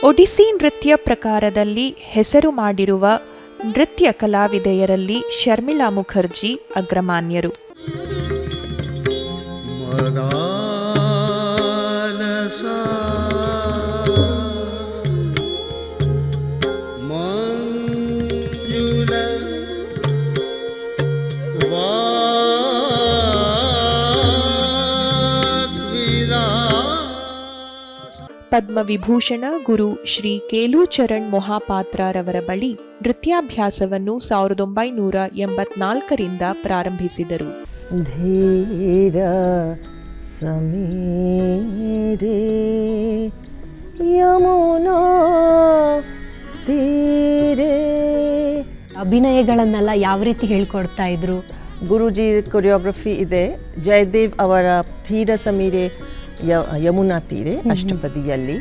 ಒಡಿಸ್ಸಿ ನೃತ್ಯ ಪ್ರಕಾರದಲ್ಲಿ ಹೆಸರು ಮಾಡಿರುವ ನೃತ್ಯ ಕಲಾವಿದೆಯರಲ್ಲಿ ಶರ್ಮಿಳಾ ಮುಖರ್ಜಿ ಅಗ್ರಮಾನ್ಯರು. ಪದ್ಮವಿಭೂಷಣ ಗುರು ಶ್ರೀ ಕೇಲುಚರಣ್ ಮೊಹಾಪಾತ್ರರವರ ಬಳಿ ನೃತ್ಯಾಭ್ಯಾಸವನ್ನು 1984ರಿಂದ ಪ್ರಾರಂಭಿಸಿದರು. ಧೀರ ಸಮೀರೆ ಯಮುನಾ ತೀರೆ. ಅಭಿನಯಗಳನ್ನೆಲ್ಲ ಯಾವ ರೀತಿ ಹೇಳ್ಕೊಡ್ತಾ ಇದ್ರು? ಗುರುಜಿ ಕೊರಿಯೋಗ್ರಫಿ ಇದೆ. ಜಯದೇವ್ ಅವರ ಧೀರ ಸಮೀರೆ ಯಮುನಾ ತೀರೆ ಅಷ್ಟಪದಿಯಲ್ಲಿ.